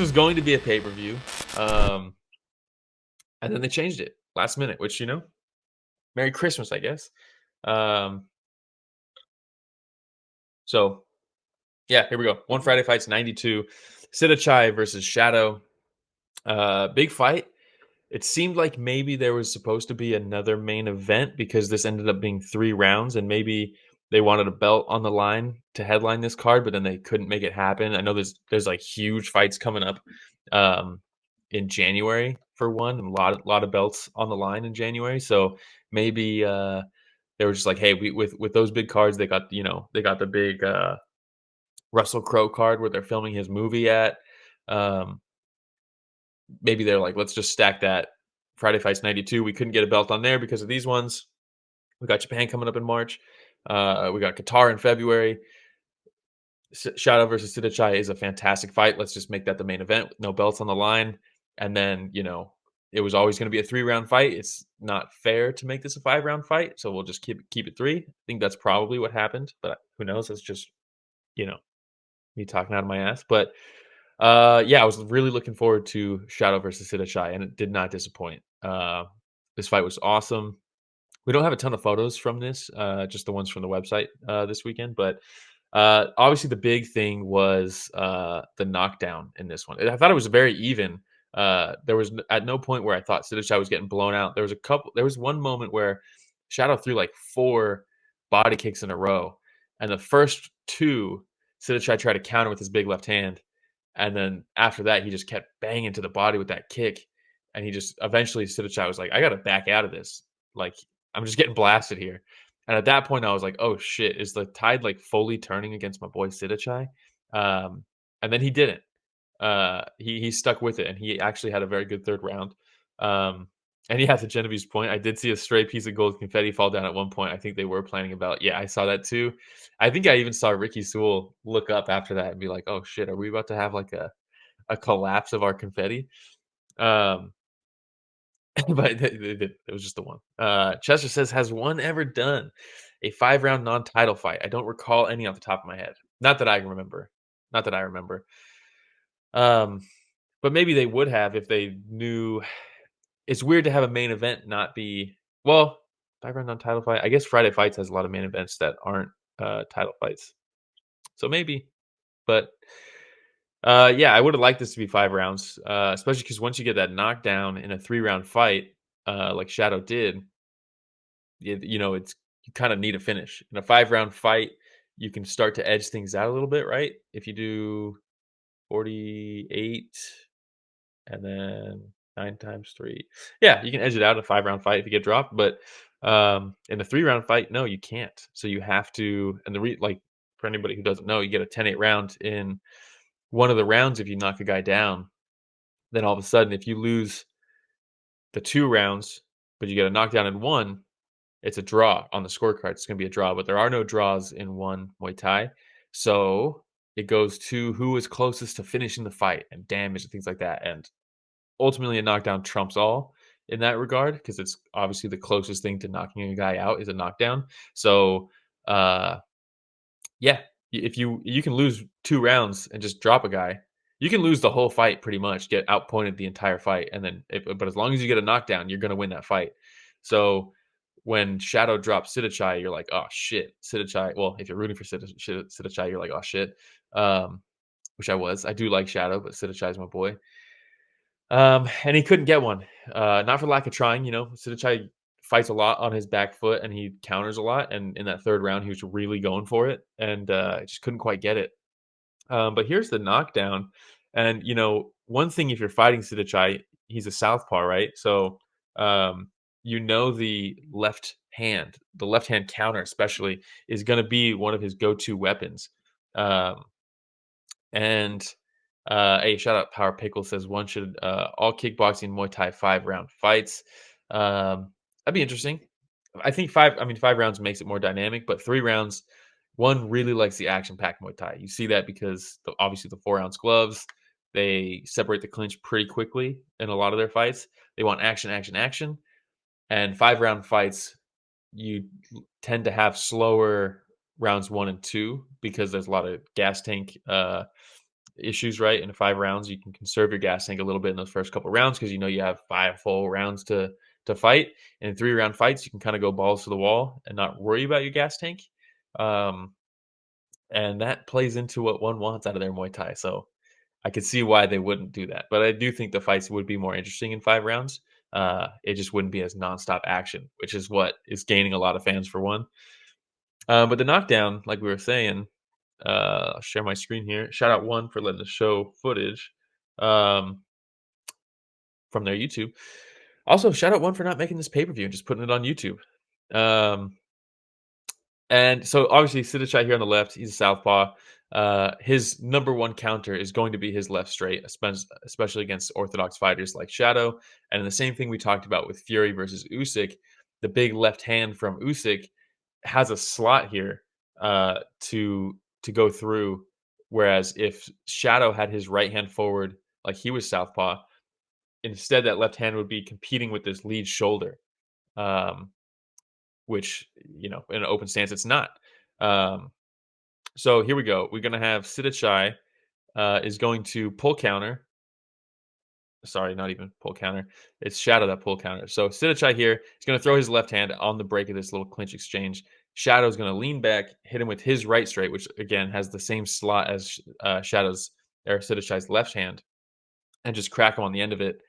was going to be a pay-per-view, um, and then they changed it last minute, which, Merry Christmas, I guess. Um, so yeah, here we go. One Friday Fights 92, Sitthichai versus Shadow. Big fight. It seemed like maybe there was supposed to be another main event because this ended up being 3 rounds, and maybe they wanted a belt on the line to headline this card, but then they couldn't make it happen. I know there's like huge fights coming up um, in January for one, and a lot of belts on the line in January. So maybe they were just like, hey, with those big cards, they got the big Russell Crowe card where they're filming his movie at. Um, Maybe they're like, let's just stack that Friday Fights 92. We couldn't get a belt on there because of these ones. We got Japan coming up in March. We got Qatar in February. Shadow versus Sitthichai is a fantastic fight. Let's just make that the main event with no belts on the line. And then, it was always going to be a 3-round fight. It's not fair to make this a 5-round fight. So we'll just keep it 3. I think that's probably what happened, but who knows? That's just, you know, me talking out of my ass. But yeah, I was really looking forward to Shadow versus Sitthichai, and it did not disappoint. This fight was awesome. We don't have a ton of photos from this, just the ones from the website this weekend. But obviously, the big thing was the knockdown in this one. I thought it was very even. There was at no point where I thought Sitthichai was getting blown out. There was one moment where Shadow threw like 4 body kicks in a row, and the first 2, Sitthichai tried to counter with his big left hand. And then after that, he just kept banging to the body with that kick. And he just eventually Sitthichai was like, I got to back out of this. Like, I'm just getting blasted here. And at that point, I was like, oh shit, is the tide like fully turning against my boy Sitthichai? And then he didn't. He stuck with it, and he actually had a very good third round. And yeah, to Genevieve's point, I did see a stray piece of gold confetti fall down at one point. I think they were planning about. Yeah, I saw that too. I think I even saw Ricky Sewell look up after that and be like, "Oh shit, are we about to have like a collapse of our confetti?" Um, but it was just the one. Chester says, "Has one ever done a 5-round non-title fight? I don't recall any off the top of my head. Not that I remember. Not that I remember. Um, but maybe they would have if they knew. It's weird to have a main event not be well, 5-round non-title fight. I guess Friday Fights has a lot of main events that aren't title fights, so maybe. But yeah, I would have liked this to be 5 rounds, especially because once you get that knockdown in a 3-round fight, like Shadow did, it's you kind of need a finish in a 5-round fight. You can start to edge things out a little bit, right? If you do 48 and then 9 times 3. Yeah, you can edge it out in a 5-round fight if you get dropped, but in a 3-round fight, no, you can't. So you have to, and like for anybody who doesn't know, you get a 10-8 round in one of the rounds if you knock a guy down. Then all of a sudden, if you lose the 2 rounds, but you get a knockdown in one, it's a draw on the scorecard. It's going to be a draw, but there are no draws in one Muay Thai. So it goes to who is closest to finishing the fight and damage and things like that. And ultimately, a knockdown trumps all in that regard because it's obviously the closest thing to knocking a guy out is a knockdown. So, yeah, if you can lose 2 rounds and just drop a guy, you can lose the whole fight pretty much, get outpointed the entire fight, and then but as long as you get a knockdown, you're gonna win that fight. So when Shadow drops Sitthichai, you're like, oh shit, Sitthichai. Well, if you're rooting for Sitthichai, you're like, oh shit. Which I was. I do like Shadow, but Sitthichai is my boy. And he couldn't get one. Not for lack of trying, Sitthichai fights a lot on his back foot and he counters a lot. And in that 3rd round, he was really going for it and just couldn't quite get it. But here's the knockdown. And, one thing if you're fighting Sitthichai, he's a southpaw, right? So, the left hand counter, especially, is going to be one of his go to weapons. And hey, shout out Power Pickle says one should all kickboxing Muay Thai 5-round fights. That'd be interesting. I think 5 rounds makes it more dynamic, but 3 rounds, one really likes the action-packed Muay Thai. You see that because obviously the 4-ounce gloves, they separate the clinch pretty quickly in a lot of their fights. They want action, action, action. And 5-round fights, you tend to have slower rounds 1 and 2 because there's a lot of gas tank issues, right? In 5 rounds, you can conserve your gas tank a little bit in those first couple rounds because you know you have 5 full rounds to fight. And in 3 round fights, you can kind of go balls to the wall and not worry about your gas tank. Um, and that plays into what one wants out of their Muay Thai. So I could see why they wouldn't do that. But I do think the fights would be more interesting in 5 rounds. It just wouldn't be as nonstop action, which is what is gaining a lot of fans for one. But the knockdown, like we were saying, I'll share my screen here. Shout out one for letting us show footage um, from their YouTube. Also, shout out one for not making this pay per view and just putting it on YouTube. Um, And so obviously Sitthichai here on the left, he's a southpaw. His number one counter is going to be his left straight, especially against orthodox fighters like Shadow. And the same thing we talked about with Fury versus Usyk, the big left hand from Usyk has a slot here to go through. Whereas if Shadow had his right hand forward, like he was southpaw, instead that left hand would be competing with this lead shoulder. Um, which in an open stance it's not. Um, so here we go. We're gonna have Sitthichai is going to pull counter. Sorry, not even pull counter. It's Shadow that pull counter. So Sitthichai here is going to throw his left hand on the break of this little clinch exchange. Shadow's going to lean back, hit him with his right straight, which again has the same slot as Shadow's or Sitthichai's left hand, and just crack him on the end of it.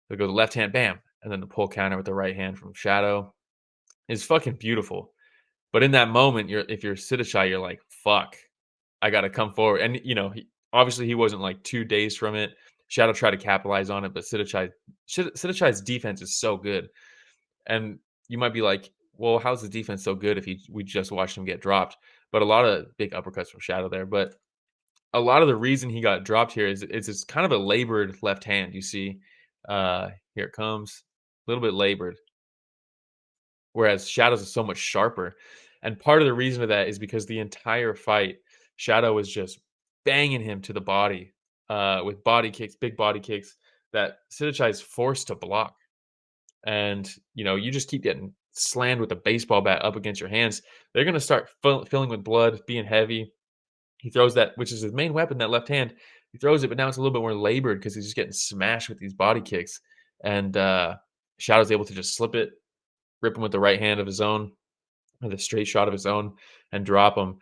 They'll go the left hand, bam, and then the pull counter with the right hand from Shadow is fucking beautiful. But in that moment, if you're Sitthichai, you're like, "Fuck, I got to come forward." And obviously he wasn't like 2 days from it. Shadow tried to capitalize on it, but Sitthichai's defense is so good. And you might be like, "Well, how's the defense so good if we just watched him get dropped?" But a lot of big uppercuts from Shadow there. But a lot of the reason he got dropped here is it's kind of a labored left hand. You see, here it comes, a little bit labored. Whereas Shadows is so much sharper. And part of the reason of that is because the entire fight, Shadow was just banging him to the body with body kicks, big body kicks that Sitthichai is forced to block. And, you just keep getting slammed with a baseball bat up against your hands. They're going to start filling with blood, being heavy. He throws that, which is his main weapon, that left hand. He throws it, but now it's a little bit more labored because he's just getting smashed with these body kicks. And Shadow's able to just slip it, rip him with the right hand of his own, with a straight shot of his own, and drop him.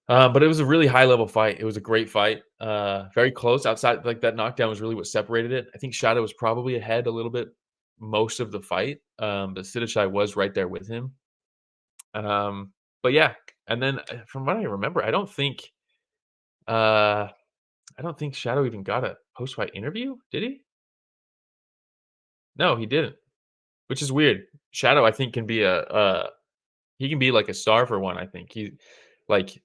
But it was a really high level fight. It was a great fight. Very close. Outside, like that knockdown was really what separated it. I think Shadow was probably ahead a little bit most of the fight. But Sitthichai was right there with him. But yeah, and then from what I remember, uh, I don't think Shadow even got a post fight interview. Did he? No, he didn't. Which is weird. Shadow, I think, can be he can be like a star for one. I think like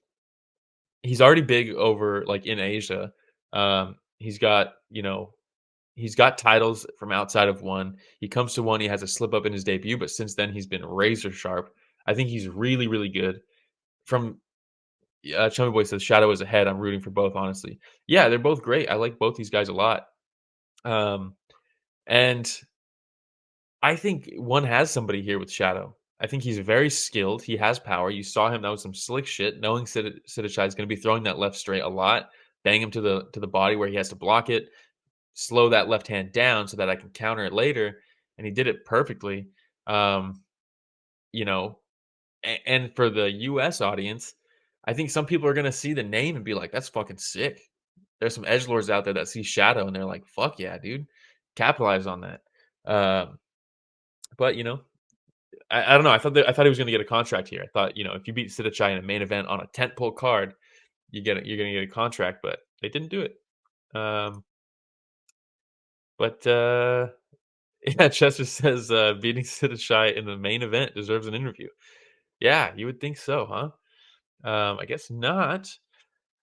he's already big over like in Asia. He's got he's got titles from outside of one. He comes to one, he has a slip up in his debut, but since then he's been razor sharp. I think he's really really good. From Chummy Boy says Shadow is ahead. I'm rooting for both, honestly. Yeah, they're both great. I like both these guys a lot. Um, and I think one has somebody here with Shadow. I think he's very skilled. He has power. You saw him. That was some slick shit. Knowing Sitthichai is going to be throwing that left straight a lot, bang him to the body where he has to block it, slow that left hand down so that I can counter it later. And he did it perfectly. Um, you know, and for the U.S. audience, I think some people are going to see the name and be like, "That's fucking sick." There's some edgelords out there that see Shadow and they're like, "Fuck yeah, dude, capitalize on that." But I don't know. I thought he was going to get a contract here. I thought if you beat Sitthichai in a main event on a tentpole card, you're going to get a contract. But they didn't do it. Um, but yeah, Chester says beating Sitthichai in the main event deserves an interview. Yeah, you would think so, huh? I guess not.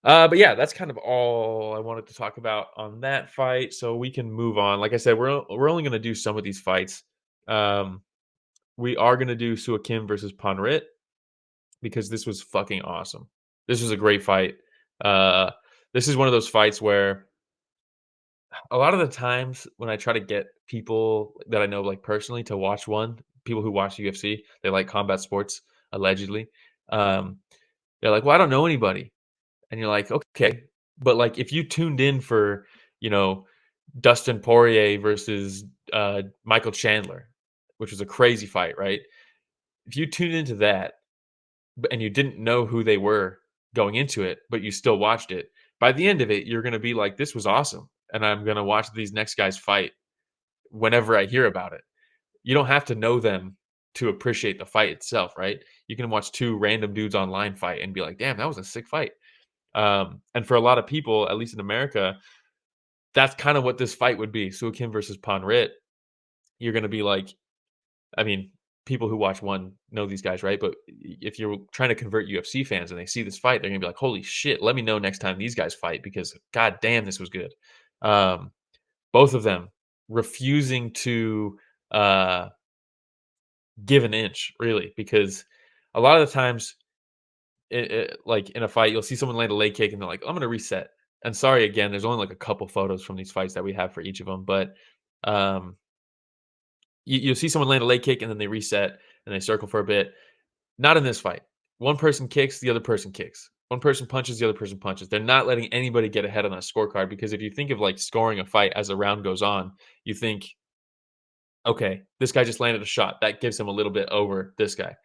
But yeah, that's kind of all I wanted to talk about on that fight. So we can move on. Like I said, we're only going to do some of these fights. Um, we are going to do Suakim versus Panrit because this was fucking awesome. This was a great fight. Uh, this is one of those fights where a lot of the times when I try to get people that I know like personally to watch one, people who watch UFC, they like combat sports allegedly. Um, they're like, "Well, I don't know anybody," and you're like, "Okay." But, like, if you tuned in for, you know, Dustin Poirier versus, Michael Chandler, which was a crazy fight, right? If you tuned into that, and you didn't know who they were going into it, but you still watched it, by the end of it, you're gonna be like, "This was awesome, and I'm gonna watch these next guys fight whenever I hear about it." You don't have to know them to appreciate the fight itself, right? You can watch 2 random dudes online fight and be like, "Damn, that was a sick fight." And for a lot of people, at least in America, that's kind of what this fight would be. Suakim versus Panrit. You're gonna be like, I mean, people who watch one know these guys, right? But if you're trying to convert UFC fans and they see this fight, they're gonna be like, "Holy shit! Let me know next time these guys fight because god damn, this was good." Um, both of them refusing to uh, give an inch, really, because a lot of the times, like in a fight, you'll see someone land a leg kick and they're like, "I'm gonna reset." And sorry again, there's only like a couple photos from these fights that we have for each of them, but um, you'll see someone land a leg kick and then they reset and they circle for a bit. Not in this fight. One person kicks, the other person kicks. One person punches, the other person punches. They're not letting anybody get ahead on that scorecard because if you think of like scoring a fight as a round goes on, you think, okay, this guy just landed a shot. That gives him a little bit over this guy.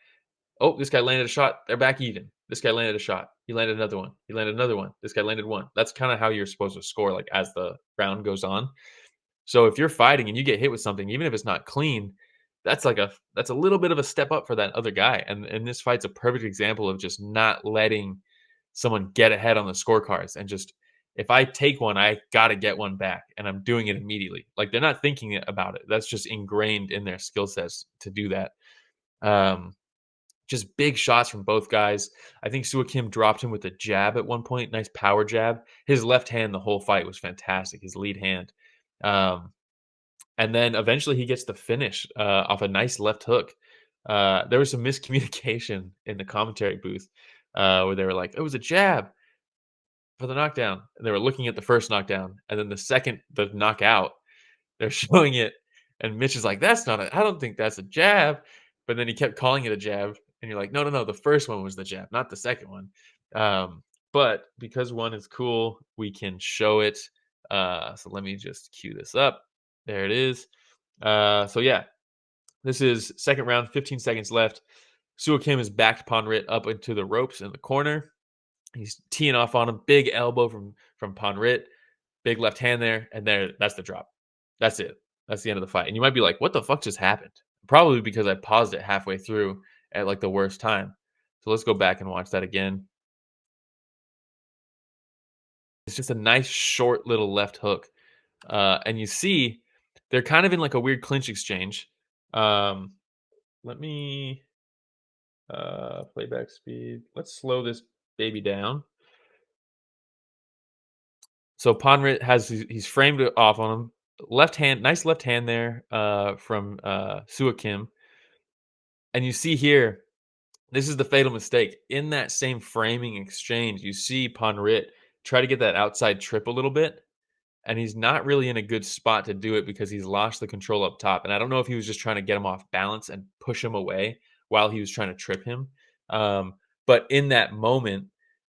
Oh, this guy landed a shot. They're back even. This guy landed a shot. He landed another one. He landed another one. This guy landed one. That's kind of how you're supposed to score, like as the round goes on. So if you're fighting and you get hit with something, even if it's not clean, that's a little bit of a step up for that other guy. And this fight's a perfect example of just not letting someone get ahead on the scorecards and just if I take one, I gotta get one back, and I'm doing it immediately. Like they're not thinking about it. That's just ingrained in their skill sets to do that. Um, just big shots from both guys. I think Suakim dropped him with a jab at one point, nice power jab. His left hand the whole fight was fantastic. His lead hand. Um, and then eventually he gets the finish off a nice left hook. There was some miscommunication in the commentary booth where they were like, "It was a jab for the knockdown." And they were looking at the first knockdown, and then the knockout, they're showing it, and Mitch is like, "That's not a. I don't think that's a jab." But then he kept calling it a jab, and you're like, "No, no, no. The first one was the jab, not the second one." Um, but because one is cool, we can show it. So let me just cue this up. There it is. So yeah, this is second round, 15 seconds left. Suakim is backed Panrit up into the ropes in the corner. He's teeing off on him. Big elbow from Panrit. Big left hand there, and that's the drop. That's it. That's the end of the fight. And you might be like, "What the fuck just happened?" Probably because I paused it halfway through at like the worst time. So let's go back and watch that again. It's just a nice short little left hook, and you see they're kind of in like a weird clinch exchange. Um, let me playback speed. Let's slow this baby down. So Panrit he's framed it off on him. Left hand, nice left hand there from Suakim. And you see here, this is the fatal mistake. In that same framing exchange, you see Panrit try to get that outside trip a little bit, and he's not really in a good spot to do it because he's lost the control up top. And I don't know if he was just trying to get him off balance and push him away while he was trying to trip him. Um, but in that moment,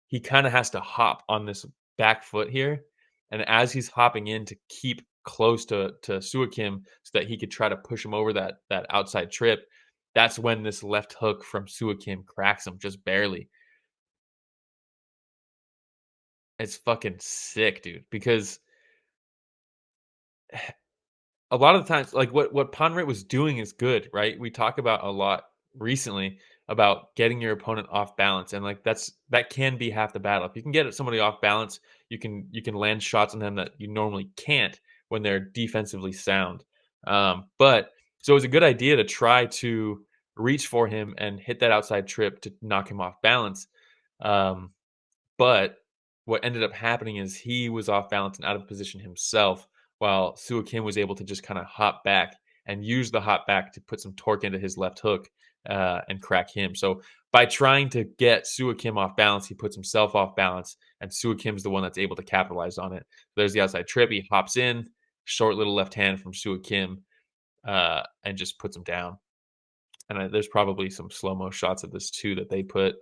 he kind of has to hop on this back foot here. And as he's hopping in to keep close to Suakim so that he could try to push him over that outside trip, that's when this left hook from Suakim cracks him just barely. It's fucking sick, dude. Because a lot of the times, like what Panrit was doing is good, right? We talk about a lot recently about getting your opponent off balance, and like that can be half the battle. If you can get somebody off balance, you can land shots on them that you normally can't when they're defensively sound. But so it was a good idea to try to reach for him and hit that outside trip to knock him off balance. Um, but what ended up happening is he was off balance and out of position himself, while Suakim was able to just kind of hop back and use the hop back to put some torque into his left hook and crack him. So by trying to get Suakim off balance, he puts himself off balance, and Suakim's the one that's able to capitalize on it. There's the outside trip. He hops in, short little left hand from Suakim, and just puts him down. And there's probably some slow mo shots of this too that they put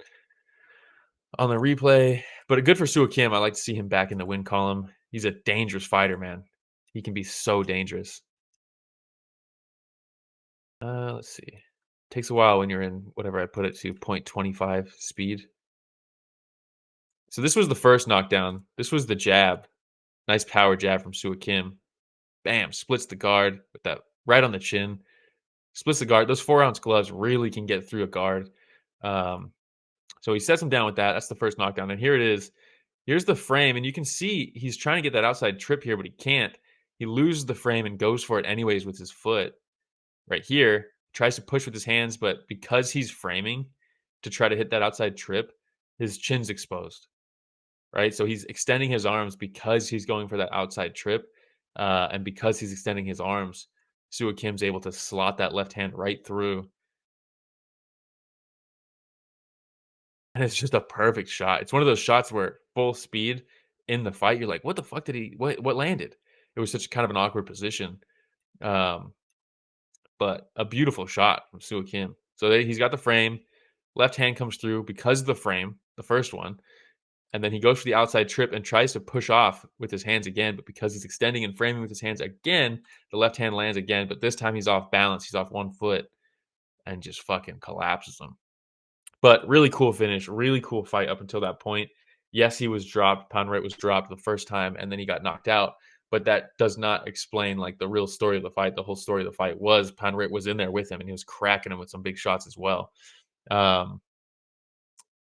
on the replay. But good for Suakim. I like to see him back in the win column. He's a dangerous fighter, man. He can be so dangerous. Let's see. Takes a while when you're in whatever I put it to 0.25 speed. So this was the first knockdown. This was the jab. Nice power jab from Suakim. Bam, splits the guard with that right on the chin. Splits the guard. Those 4-ounce gloves really can get through a guard. Um, so he sets him down with that. That's the first knockdown. And here it is. Here's the frame, and you can see he's trying to get that outside trip here, but he can't. He loses the frame and goes for it anyways with his foot. Right here, tries to push with his hands, but because he's framing to try to hit that outside trip, his chin's exposed. Right, so he's extending his arms because he's going for that outside trip, and because he's extending his arms, Sua Kim's able to slot that left hand right through, and it's just a perfect shot. It's one of those shots where full speed in the fight, you're like, "What the fuck did he? What landed?" It was such kind of an awkward position, um, but a beautiful shot from Sua Kim. So he's got the frame, left hand comes through because of the frame, the first one, and then he goes for the outside trip and tries to push off with his hands again. But because he's extending and framing with his hands again, the left hand lands again. But this time he's off balance. He's off one foot and just fucking collapses him. But really cool finish. Really cool fight up until that point. Yes, he was dropped. Panrit was dropped the first time and then he got knocked out. But that does not explain like the real story of the fight. The whole story of the fight was Panrit was in there with him and he was cracking him with some big shots as well. Um,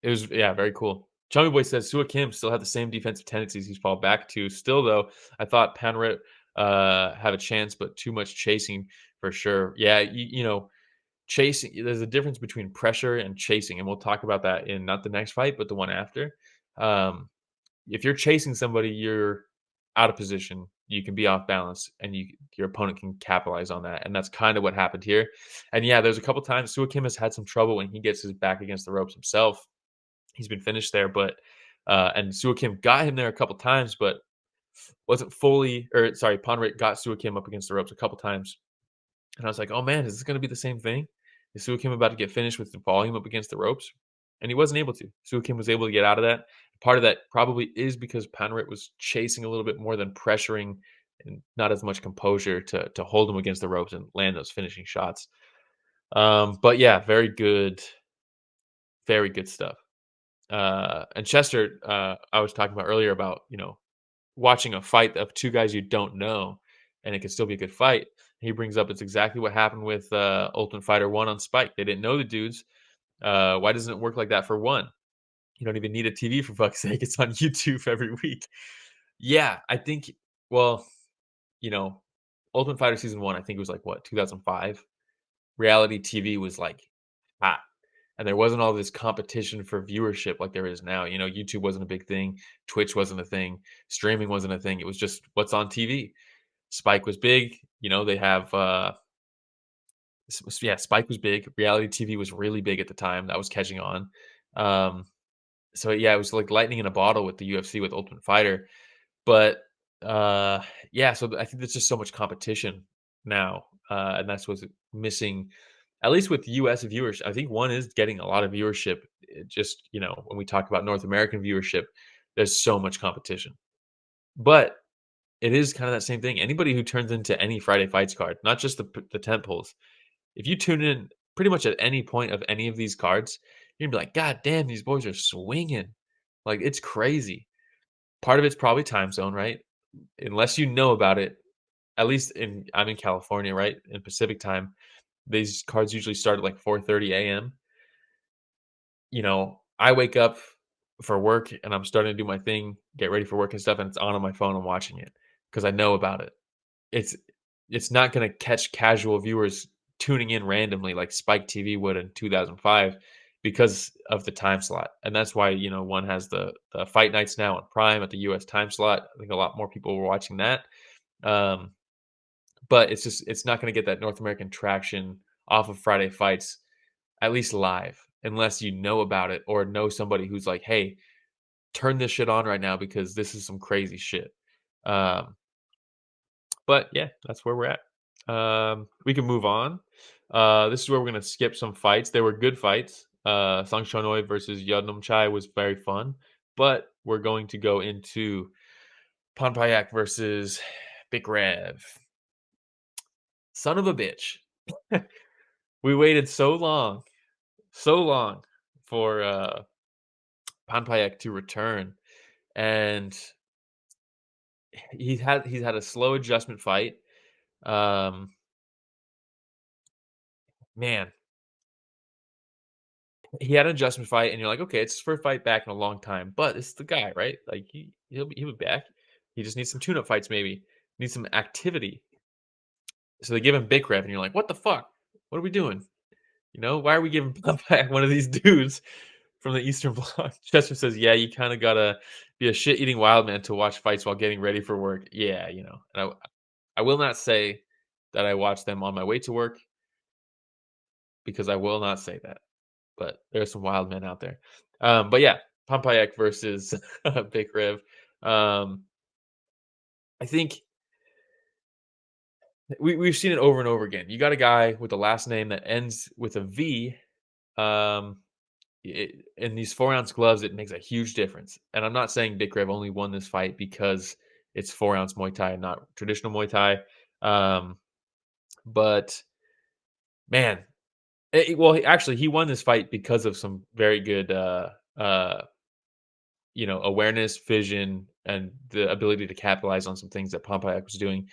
It was yeah, very cool. Chummy Boy says Sua Kim still had the same defensive tendencies he's fall back to. Still though, I thought Panrit have a chance, but too much chasing for sure. Yeah, you know, chasing. There's a difference between pressure and chasing, and we'll talk about that in not the next fight, but the one after. Um, if you're chasing somebody, you're out of position. You can be off balance, and your opponent can capitalize on that, and that's kind of what happened here. And yeah, there's a couple times Sua Kim has had some trouble when he gets his back against the ropes himself. He's been finished there, but and Sua Kim got him there a couple times, but wasn't fully or sorry, Panrit got Sua Kim up against the ropes a couple times. And I was like, oh man, is this gonna be the same thing? Is Sua Kim about to get finished with the volume up against the ropes? And he wasn't able to. Sua Kim was able to get out of that. Part of that probably is because Panrit was chasing a little bit more than pressuring and not as much composure to hold him against the ropes and land those finishing shots. But yeah, very good stuff. And Chester, I was talking about earlier about watching a fight of two guys you don't know, and it could still be a good fight. He brings up it's exactly what happened with Ultimate Fighter One on Spike. They didn't know the dudes. Why doesn't it work like that for one? You don't even need a TV for fuck's sake. It's on YouTube every week. Yeah, I think. Well, you know, Ultimate Fighter Season One. I think it was like what 2005. Reality TV was like hot. And there wasn't all this competition for viewership like there is now. YouTube wasn't a big thing, Twitch wasn't a thing, streaming wasn't a thing. It was just what's on TV. Spike was big. They have yeah, Spike was big. Reality TV was really big at the time. That was catching on. Um, so yeah, it was like lightning in a bottle with the UFC with Ultimate Fighter. But yeah, so I think there's just so much competition now, and that's what's missing. At least with US viewers, I think one is getting a lot of viewership. It just when we talk about North American viewership, there's so much competition. But it is kind of that same thing. Anybody who turns into any Friday Fights card, not just the tent poles, if you tune in pretty much at any point of any of these cards, you're gonna be like, God damn, these boys are swinging. Like it's crazy. Part of it's probably time zone, right? Unless you know about it, at least I'm in California, right? In Pacific time, these cards usually start at like 4:30 a.m. I wake up for work and I'm starting to do my thing, get ready for work and stuff, and it's on my phone. I'm watching it because I know about it. It's it's not going to catch casual viewers tuning in randomly like Spike TV would in 2005 because of the time slot. And that's why one has the fight nights now on Prime at the US time slot. I think a lot more people were watching that. Um, but it's not going to get that North American traction off of Friday fights, at least live, unless you know about it or know somebody who's like, hey, turn this shit on right now because this is some crazy shit. Um, but yeah, that's where we're at. We can move on. This is where we're gonna skip some fights. They were good fights. Sang Shonoi versus Chai was very fun. but we're going to go into Panpayak versus Bikrev. Son of a bitch. We waited so long for Panpayak to return, and he's had a slow adjustment fight. Um, Man, he had an adjustment fight, and you're like, okay, it's his first fight back in a long time, but it's the guy, right? Like he'll be back. He just needs some tune-up fights, maybe needs some activity. So they give him Bikrev, and you're like, what the fuck? What are we doing? Why are we giving back one of these dudes from the Eastern Bloc? Chester says, yeah, you kind of gotta be a shit-eating wild man to watch fights while getting ready for work. Yeah, and I will not say that I watch them on my way to work because I will not say that. But there are some wild men out there. But yeah, Pampayak versus Bikrev. Um, I think we've seen it over and over again. You got a guy with a last name that ends with a V. Um, in these 4-ounce gloves, it makes a huge difference. And I'm not saying Bikrev only won this fight because it's 4-ounce Muay Thai and not traditional Muay Thai. But man, actually, he won this fight because of some very good, awareness, vision, and the ability to capitalize on some things that Pompayak was doing.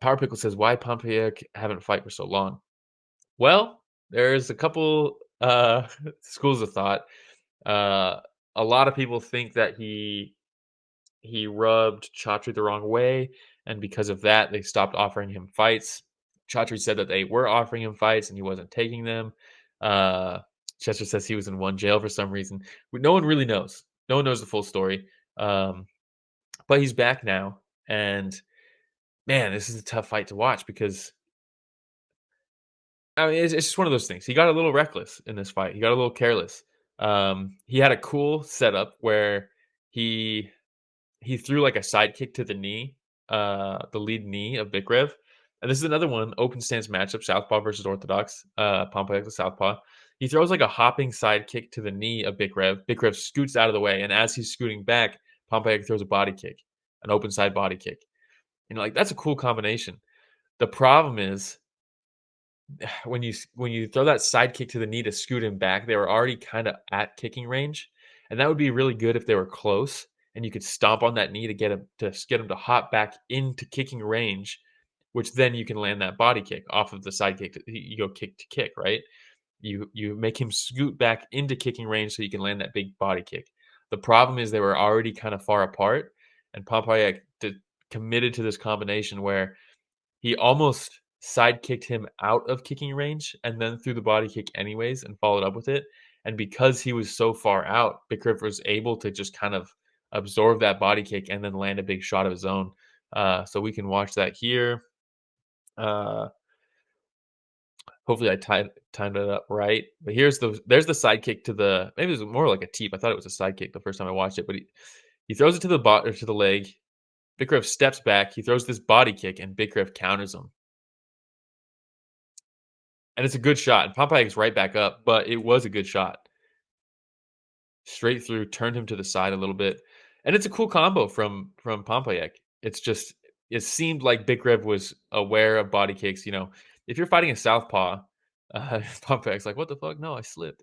Power Pickle says, "Why Pompayak haven't fight for so long?" Well, there's a couple schools of thought. Uh, a lot of people think that he rubbed Chatri the wrong way, and because of that, they stopped offering him fights. Chatri said that they were offering him fights and he wasn't taking them. Uh, Chester says he was in one jail for some reason. No one really knows. No one knows the full story. Um, but he's back now, and man, this is a tough fight to watch because I mean it's just one of those things. He got a little reckless in this fight. He got a little careless. He had a cool setup where he he threw like a side kick to the knee, the lead knee of Bikrev. And this is another one, open stance matchup, Southpaw versus Orthodox, Pompayak with Southpaw. He throws like a hopping side kick to the knee of Bikrev. Bikrev scoots out of the way, and as he's scooting back, Pompayak throws a body kick, an open side body kick. And you're like, that's a cool combination. The problem is when you throw that side kick to the knee to scoot him back, they were already kind of at kicking range, and that would be really good if they were close and you could stomp on that knee to get him to hop back into kicking range, which then you can land that body kick off of the side kick. You go kick to kick, right? You make him scoot back into kicking range so you can land that big body kick. The problem is they were already kind of far apart, and Pampayak committed to this combination where he almost side kicked him out of kicking range and then threw the body kick anyways and followed up with it. And because he was so far out, Bikrev was able to just kind of absorb that body kick and then land a big shot of his own. So we can watch that here. Uh, Hopefully I timed it up right. But there's the side kick to the maybe it was more like a teep. I thought it was a side kick the first time I watched it, but he throws it to the bot or to the leg. Bikrev steps back. He throws this body kick, and Bikrev counters him. And it's a good shot. And Pompey's right back up, but it was a good shot. Straight through, turned him to the side a little bit. And it's a cool combo from Pompey. It's just it seemed like Bikrev was aware of body kicks. If you're fighting a southpaw, Pompey's like, what the fuck? No, I slipped.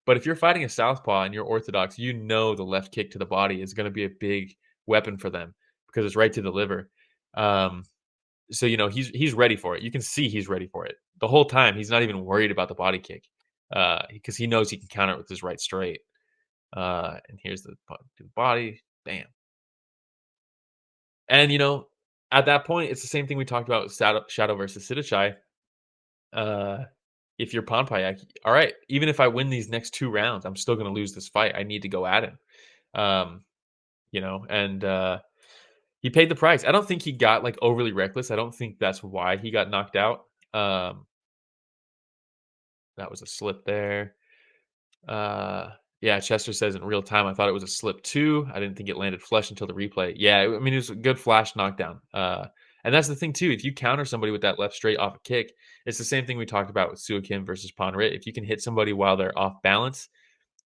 But if you're fighting a southpaw and you're orthodox, the left kick to the body is going to be a big weapon for them because it's right to the liver. So he's ready for it. You can see he's ready for it the whole time. He's not even worried about the body kick because he knows he can counter it with his right straight. And here's the body, bam. And at that point, it's the same thing we talked about with Shadow versus Sitthichai. If you're Panpayak, all right, even if I win these next 2 rounds, I'm still going to lose this fight. I need to go at him. And he paid the price. I don't think he got like overly reckless. I don't think that's why he got knocked out. That was a slip there. Yeah, Chester says in real time, I thought it was a slip too. I didn't think it landed flush until the replay. Yeah, I mean, it was a good flash knockdown. And that's the thing too. If you counter somebody with that left straight off a kick, it's the same thing we talked about with Suakim versus Panrit. If you can hit somebody while they're off balance,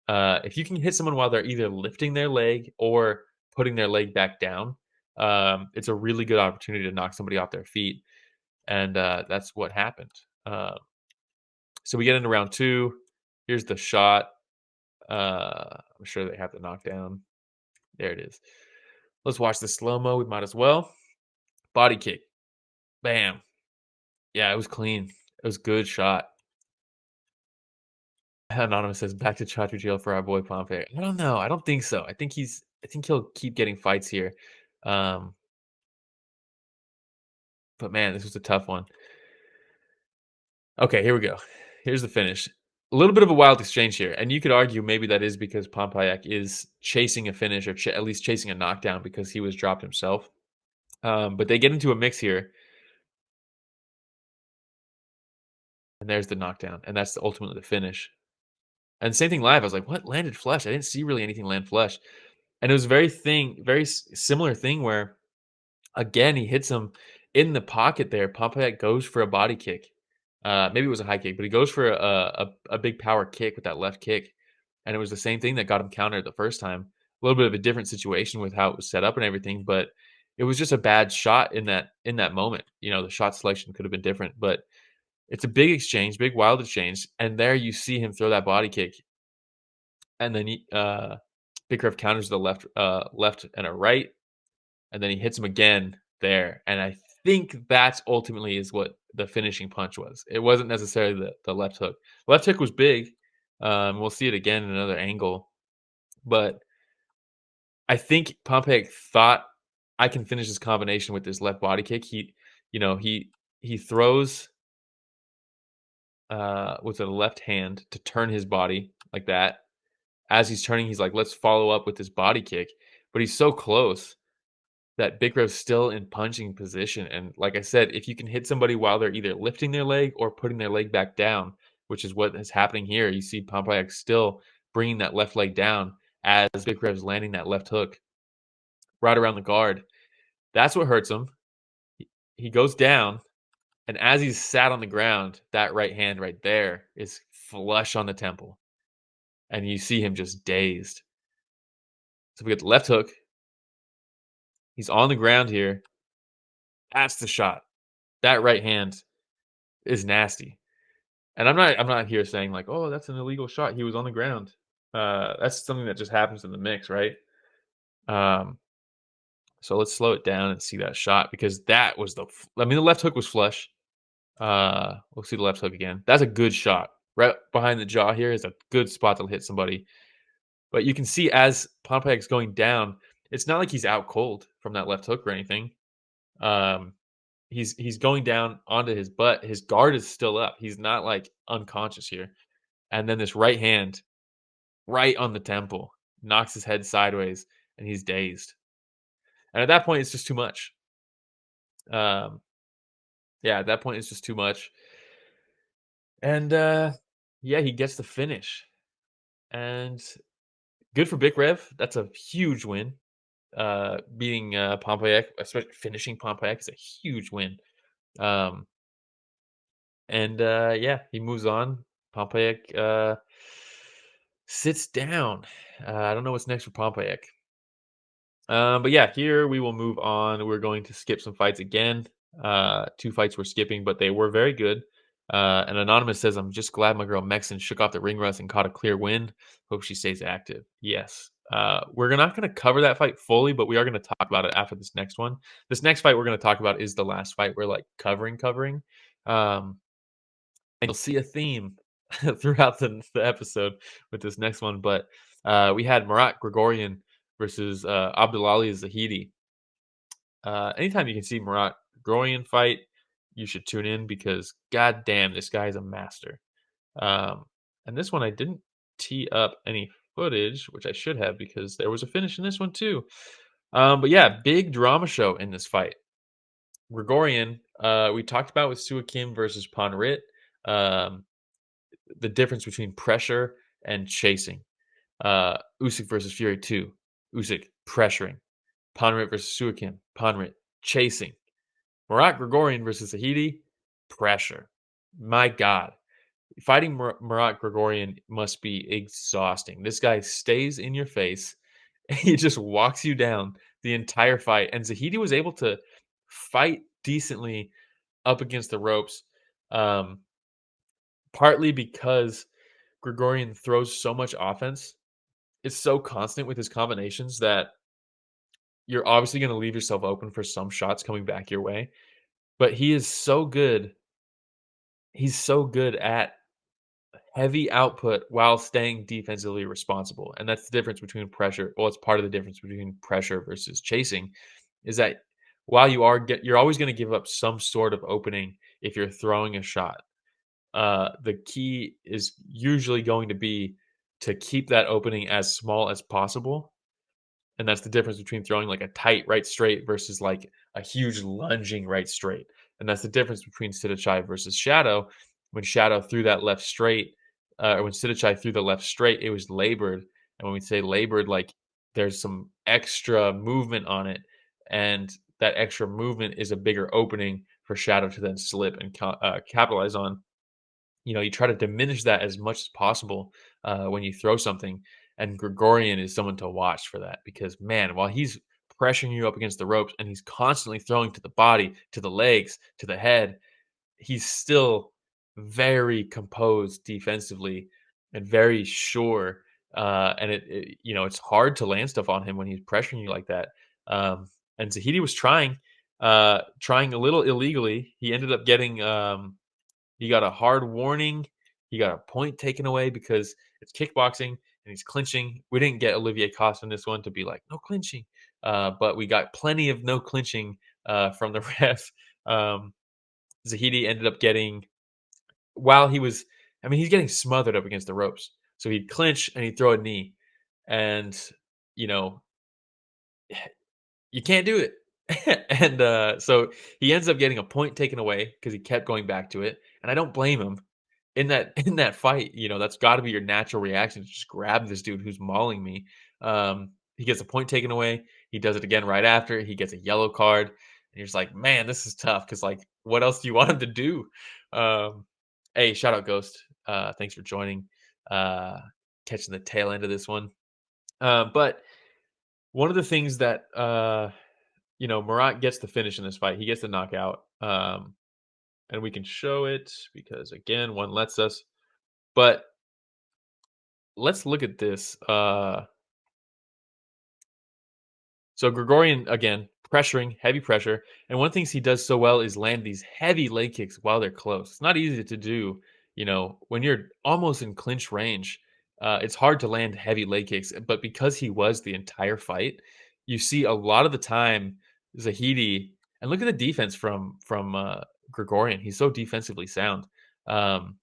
If you can hit someone while they're either lifting their leg or putting their leg back down, it's a really good opportunity to knock somebody off their feet, and that's what happened. Uh, so we get into round two. Here's the shot. I'm sure they have the knockdown. There it is. Let's watch the slow mo. We might as well. Body kick. Bam. Yeah, it was clean. It was a good shot. Anonymous says back to Chachu jail for our boy Pompey. I don't know. I don't think so. I think he'll keep getting fights here. Um, but man, this was a tough one. Okay, here we go. Here's the finish. A little bit of a wild exchange here, and you could argue maybe that is because Panpayak is chasing a finish or at least chasing a knockdown because he was dropped himself. But they get into a mix here, and there's the knockdown, and that's ultimately the finish. And same thing live. I was like, "What landed flush?" I didn't see really anything land flush, and it was very similar thing where again he hits him in the pocket there. Panpayak goes for a body kick. Maybe it was a high kick, but he goes for a big power kick with that left kick, and it was the same thing that got him countered the first time. A little bit of a different situation with how it was set up and everything, but it was just a bad shot in that moment. The shot selection could have been different, but it's a big exchange, big wild exchange, and there you see him throw that body kick, and then Bikrev counters the left and a right, and then he hits him again there, and I think that's ultimately is what the finishing punch was. It wasn't necessarily the left hook. Left hook was big. We'll see it again in another angle, but I think Pompey thought I can finish this combination with this left body kick. He throws with the left hand to turn his body like that. As he's turning, he's like, let's follow up with this body kick. But he's so close that Bikrev's still in punching position. And like I said, if you can hit somebody while they're either lifting their leg or putting their leg back down, which is what is happening here, you see Panpayak still bringing that left leg down as Bikrev's landing that left hook right around the guard. That's what hurts him. He goes down, and as he's sat on the ground, that right hand right there is flush on the temple. And you see him just dazed. So we get the left hook. He's on the ground here. That's the shot. That right hand is nasty. And I'm not here saying like, oh, that's an illegal shot. He was on the ground. That's something that just happens in the mix, right? Um, so let's slow it down and see that shot because that was the left hook was flush. We'll see the left hook again. That's a good shot. Right behind the jaw here is a good spot to hit somebody. But you can see as Pompey's going down, it's not like he's out cold from that left hook or anything. Um, he's going down onto his butt. His guard is still up. He's not like unconscious here. And then this right hand right on the temple knocks his head sideways and he's dazed. And at that point, it's just too much. Um, yeah, at that point, it's just too much. And yeah, he gets the finish. And good for Bikrev. That's a huge win. Beating Panpayak, especially finishing Panpayak, is a huge win. Um, and yeah, he moves on. Panpayak sits down. I don't know what's next for Panpayak. But yeah, here we will move on. We're going to skip some fights again. Two fights we're skipping, but they were very good. And Anonymous says, I'm just glad my girl Mexon shook off the ring rust and caught a clear win. Hope she stays active. Yes. We're not going to cover that fight fully, but we are going to talk about it after this next one. This next fight we're going to talk about is the last fight we're like covering. And you'll see a theme throughout the episode with this next one. But we had Marat Grigorian versus Abdelali Zahidi. Anytime you can see Marat Grigorian fight, you should tune in because goddamn, this guy is a master. And this one I didn't tee up any footage, which I should have because there was a finish in this one too. But yeah, big drama show in this fight. Grigorian, we talked about with Suakim versus Panrit, the difference between pressure and chasing. Usyk versus Fury 2. Usyk pressuring. Panrit versus Suakim. Panrit chasing. Marat Grigorian versus Zahidi. Pressure. My God. Fighting Marat Grigorian must be exhausting. This guy stays in your face. He just walks you down the entire fight, and Zahidi was able to fight decently up against the ropes, um, partly because Grigorian throws so much offense. It's so constant with his combinations that you're obviously going to leave yourself open for some shots coming back your way. But he is so good. He's so good at heavy output while staying defensively responsible. And that's the difference between pressure. Well, it's part of the difference between pressure versus chasing is that while you're always going to give up some sort of opening if you're throwing a shot. The key is usually going to be to keep that opening as small as possible, and that's the difference between throwing like a tight right straight versus like a huge lunging right straight. And that's the difference between Sitthichai versus Shadow. When Shadow threw that left straight, or when Sitthichai threw the left straight, it was labored. And when we say labored, like there's some extra movement on it, and that extra movement is a bigger opening for Shadow to then slip and capitalize on. You try to diminish that as much as possible when you throw something. And Grigorian is someone to watch for that because, man, while he's pressuring you up against the ropes and he's constantly throwing to the body, to the legs, to the head, he's still very composed defensively and very sure. And it's hard to land stuff on him when he's pressuring you like that. And Zahidi was trying a little illegally. He ended up getting he got a hard warning. He got a point taken away because it's kickboxing and he's clinching. We didn't get Olivier Coste in this one to be like, no clinching. But we got plenty of no clinching from the ref. Um, Zahidi ended up getting, while he was, I mean, he's getting smothered up against the ropes. So he'd clinch and he'd throw a knee. And, you know, you can't do it. And so he ends up getting a point taken away because he kept going back to it. And I don't blame him in that fight. That's got to be your natural reaction to just grab this dude who's mauling me. He gets a point taken away. He does it again right after. He gets a yellow card, and you're just like, man, this is tough because like, what else do you want him to do? Um, hey, shout out Ghost. Thanks for joining. Uh, Catching the tail end of this one. But one of the things that Marat gets the finish in this fight. He gets the knockout. And we can show it because again, one lets us. But let's look at this. So Grigorian again pressuring, heavy pressure, and one of the things he does so well is land these heavy leg kicks while they're close. It's not easy to do, when you're almost in clinch range. It's hard to land heavy leg kicks, but because he was the entire fight, you see a lot of the time Zahidi, and look at the defense from Grigorian. He's so defensively sound. Um,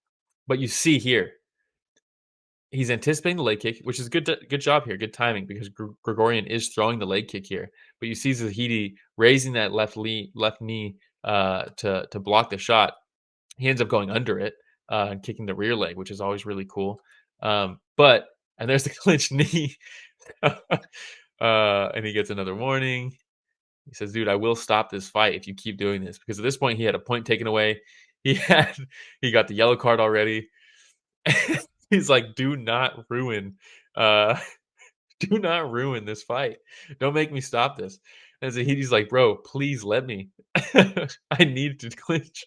but you see here, he's anticipating the leg kick, which is good job here, good timing because Grigorian is throwing the leg kick here. But you see Zahidi raising that left knee to block the shot. He ends up going under it and kicking the rear leg, which is always really cool. But and there's the clinch knee, and he gets another warning. He says, "Dude, I will stop this fight if you keep doing this." Because at this point, he had a point taken away. He had he got the yellow card already. He's like, "Do not ruin, uh, do not ruin this fight. Don't make me stop this." And Zahidi's like, "Bro, please let me. I need to clinch."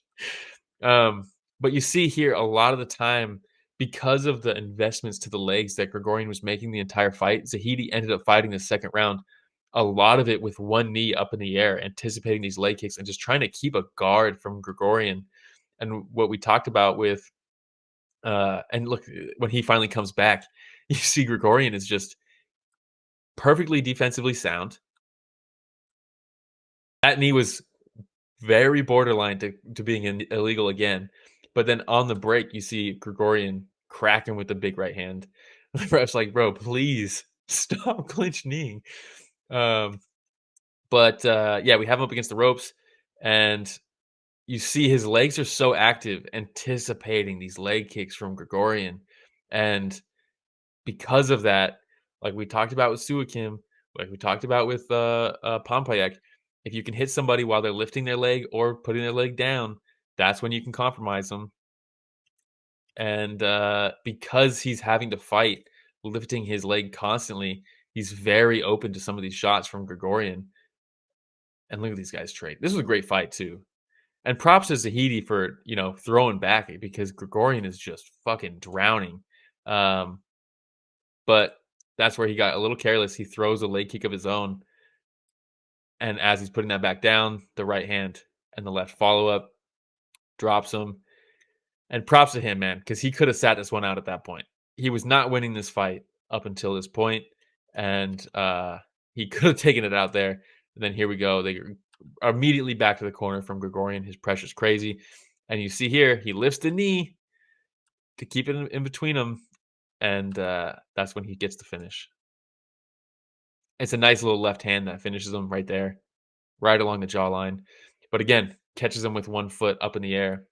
Um, but you see here a lot of the time because of the investments to the legs that Grigorian was making the entire fight, Zahidi ended up fighting the second round. A lot of it with one knee up in the air, anticipating these leg kicks and just trying to keep a guard from Grigorian. And what we talked about with and look, when he finally comes back, you see Grigorian is just perfectly defensively sound. That knee was very borderline to being illegal again. But then on the break, you see Grigorian cracking with the big right hand. The ref's like, bro, please stop clinch kneeing. Um, but yeah, we have him up against the ropes, and you see his legs are so active, anticipating these leg kicks from Grigorian. And because of that, like we talked about with Suakim, like we talked about with Panpayak, if you can hit somebody while they're lifting their leg or putting their leg down, that's when you can compromise them. And because he's having to fight, lifting his leg constantly, he's very open to some of these shots from Grigorian. And look at these guys trade. This was a great fight too. And props to Zahidi for throwing back because Grigorian is just fucking drowning. Um, but that's where he got a little careless. He throws a leg kick of his own, and as he's putting that back down, the right hand and the left follow up drops him. And props to him, man, because he could have sat this one out at that point. He was not winning this fight up until this point, and he could have taken it out there. And then here we go. They are immediately back to the corner from Grigorian. His pressure's crazy. And you see here, he lifts the knee to keep it in between them. And that's when he gets the finish. It's a nice little left hand that finishes him right there, right along the jawline. But again, catches him with one foot up in the air.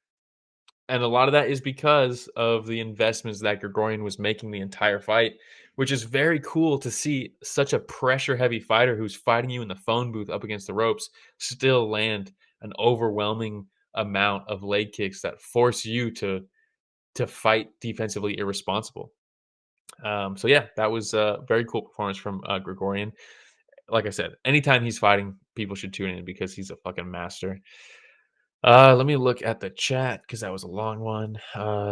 And a lot of that is because of the investments that Grigorian was making the entire fight, which is very cool to see such a pressure heavy fighter who's fighting you in the phone booth up against the ropes still land an overwhelming amount of leg kicks that force you to fight defensively irresponsible. So yeah, that was a very cool performance from Grigorian. Like I said, anytime he's fighting, people should tune in because he's a fucking master. Let me look at the chat because that was a long one.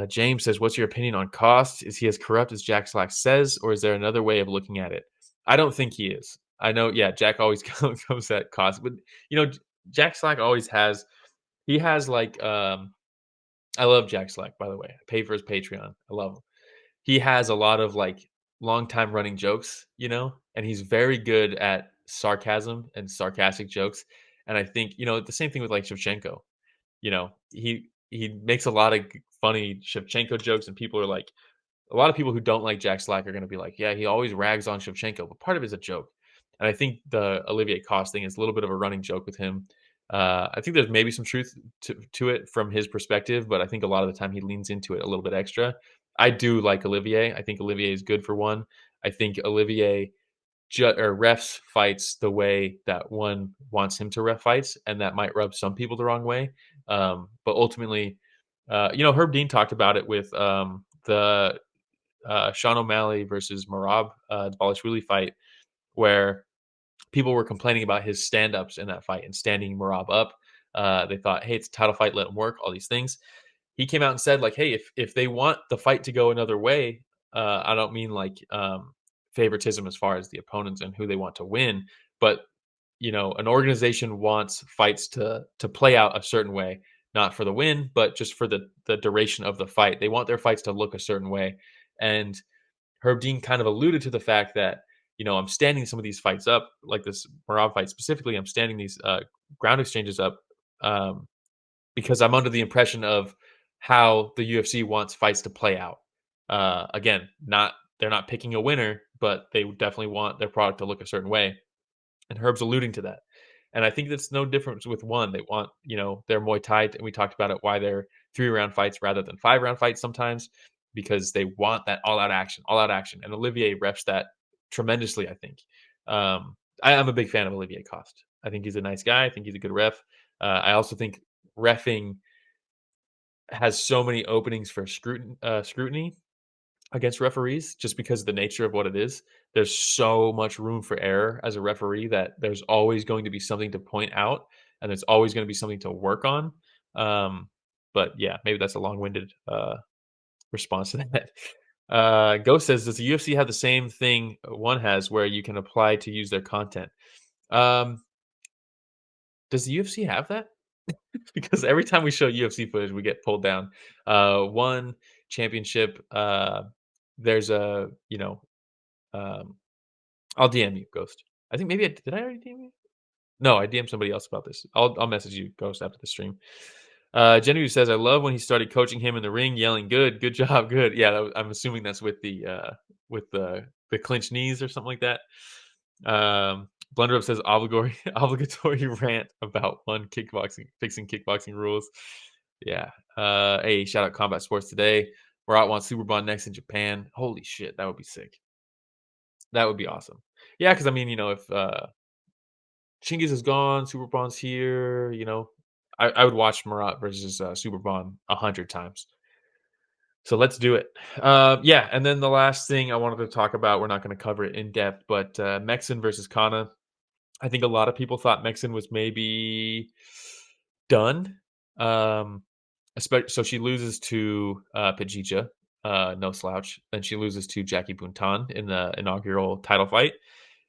James says, "What's your opinion on Cost? Is he as corrupt as Jack Slack says, or is there another way of looking at it?" I don't think he is. I know, yeah, Jack always comes at Cost, but Jack Slack always has. He has like, I love Jack Slack, by the way. I pay for his Patreon. I love him. He has a lot of like long time running jokes, and he's very good at sarcasm and sarcastic jokes. And I think the same thing with like Shevchenko. He makes a lot of funny Shevchenko jokes, and people are like, a lot of people who don't like Jack Slack are going to be like, yeah, he always rags on Shevchenko, but part of it is a joke. And I think the Olivier Cost thing is a little bit of a running joke with him. I think there's maybe some truth to it from his perspective, but I think a lot of the time he leans into it a little bit extra. I do like Olivier. I think Olivier is good for one. I think Olivier or refs fights the way that one wants him to ref fights, and that might rub some people the wrong way. But ultimately, Herb Dean talked about it with the Sean O'Malley versus Marab Balashvili fight, where people were complaining about his stand-ups in that fight and standing Marab up. They thought, hey, it's a title fight, let him work, all these things. He came out and said, like, hey, if they want the fight to go another way, I don't mean like favoritism as far as the opponents and who they want to win, but an organization wants fights to play out a certain way, not for the win, but just for the duration of the fight. They want their fights to look a certain way. And Herb Dean kind of alluded to the fact that, I'm standing some of these fights up, like this Marab fight specifically. I'm standing these ground exchanges up because I'm under the impression of how the UFC wants fights to play out. Again, they're not picking a winner, but they definitely want their product to look a certain way. And Herb's alluding to that. And I think that's no difference with one. They want, their Muay Thai, and we talked about it, why they're 3-round fights rather than 5-round fights sometimes, because they want that all out action, all out action. And Olivier reps that tremendously, I think. I'm a big fan of Olivier Cost. I think he's a nice guy. I think he's a good ref. I also think refing has so many openings for scrutiny against referees just because of the nature of what it is. There's so much room for error as a referee that there's always going to be something to point out, and there's always going to be something to work on. But yeah, maybe that's a long-winded response to that. Ghost says, does the UFC have the same thing one has where you can apply to use their content? Does the UFC have that? Because every time we show UFC footage, we get pulled down. One championship, there's a, um, I'll DM you, Ghost. I think maybe did I already DM you? No, I DM'd somebody else about this. I'll message you, Ghost, after the stream. Genevieve says, I love when he started coaching him in the ring, yelling, "Good job, good." Yeah, I'm assuming that's with the clinch knees or something like that. Blunderup says obligatory rant about fixing kickboxing rules. Yeah. Hey, shout out Combat Sports Today. Marat wants Super Bond next in Japan. Holy shit, that would be sick. That would be awesome. Yeah, because I mean, if Chingiz is gone, Super Bond's here, I would watch Marat versus Super Bond 100 times. So let's do it. Yeah, and then the last thing I wanted to talk about, we're not going to cover it in depth, but Mexen versus Kana. I think a lot of people thought Mexen was maybe done. So she loses to Pajija, no slouch. Then she loses to Jackie Buntan in the inaugural title fight.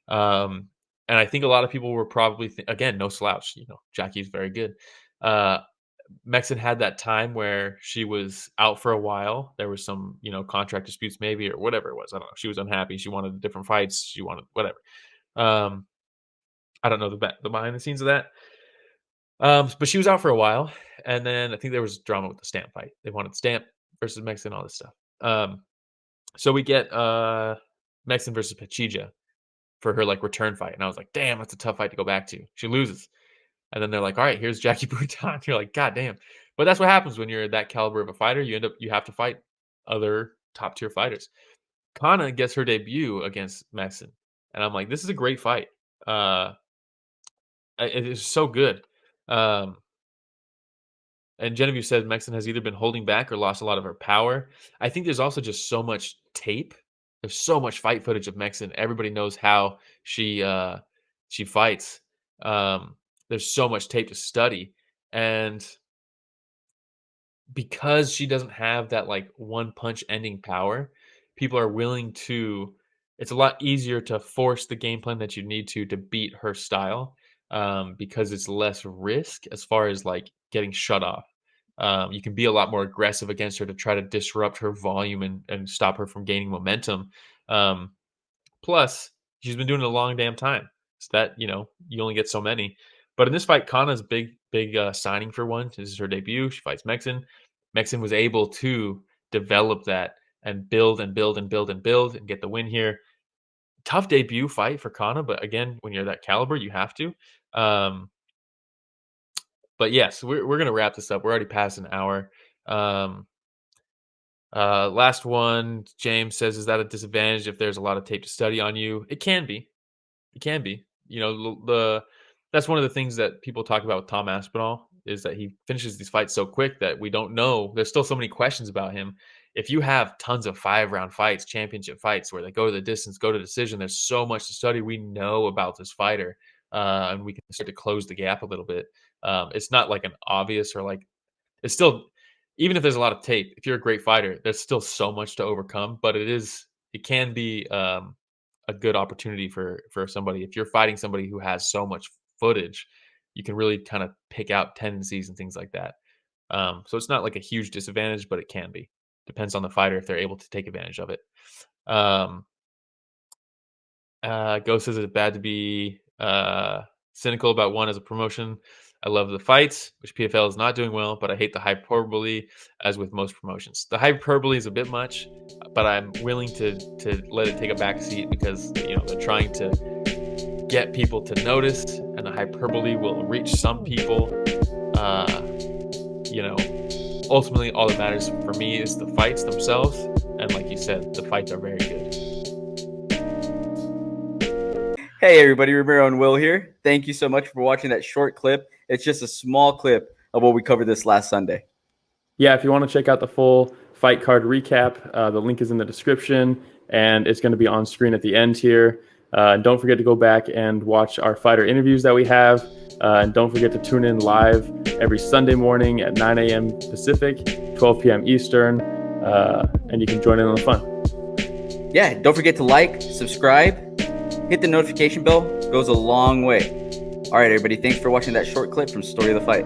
And I think a lot of people were probably again, no slouch. Jackie's very good. Mexen had that time where she was out for a while. There was some, contract disputes maybe or whatever it was. I don't know. She was unhappy. She wanted different fights. She wanted whatever. I don't know the behind the scenes of that. But she was out for a while, and then I think there was drama with the Stamp fight. They wanted Stamp versus Mexen, all this stuff. So we get Mexen versus Pachija for her return fight, and I was like, damn, that's a tough fight to go back to. She loses. And then they're like, all right, here's Jackie Bouton. You're like, God damn. But that's what happens when you're that caliber of a fighter. You have to fight other top tier fighters. Kana gets her debut against Mexen. And I'm like, this is a great fight. It is so good. And Genevieve says Mexen has either been holding back or lost a lot of her power. I think there's also just so much tape. There's so much fight footage of Mexen. Everybody knows how she fights. There's so much tape to study, and because she doesn't have that one punch ending power, people are willing to. It's a lot easier to force the game plan that you need to beat her style, because it's less risk as far as getting shut off. You can be a lot more aggressive against her to try to disrupt her volume and stop her from gaining momentum. Plus, she's been doing it a long damn time. So that, you only get so many. But in this fight, Kana's big signing for one. This is her debut. She fights Mexen. Mexen was able to develop that and build and build and build and build and get the win here. Tough debut fight for Kana, but again, when you're that caliber, you have to. But yes, we're gonna wrap this up. We're already past an hour. Last one, James says, is that a disadvantage if there's a lot of tape to study on you? It can be. It can be. That's one of the things that people talk about with Tom Aspinall is that he finishes these fights so quick that we don't know. There's still so many questions about him. If you have tons of 5-round fights, championship fights where they go to the distance, go to decision, there's so much to study. We know about this fighter, and we can start to close the gap a little bit. It's not an obvious or it's still, even if there's a lot of tape, if you're a great fighter, there's still so much to overcome, but it can be a good opportunity for somebody. If you're fighting somebody who has so much footage, you can really kind of pick out tendencies and things like that. So it's not a huge disadvantage, but it can be. Depends on the fighter if they're able to take advantage of it. Ghost says, is it bad to be cynical about one as a promotion? I love the fights, which PFL is not doing well, but I hate the hyperbole, as with most promotions. The hyperbole is a bit much, but I'm willing to let it take a back seat because they're trying to get people to notice, and the hyperbole will reach some people. Ultimately, all that matters for me is the fights themselves, and like you said, the fights are very good. Hey everybody, Romero and Will here. Thank you so much for watching that short clip. It's just a small clip of what we covered this last Sunday. Yeah, if you want to check out the full fight card recap, the link is in the description, and it's going to be on screen at the end here. Don't forget to go back and watch our fighter interviews that we have. And don't forget to tune in live every Sunday morning at 9 a.m. Pacific, 12 p.m. Eastern, and you can join in on the fun. Yeah, don't forget to like, subscribe, hit the notification bell. It goes a long way. All right, everybody, thanks for watching that short clip from Story of the Fight.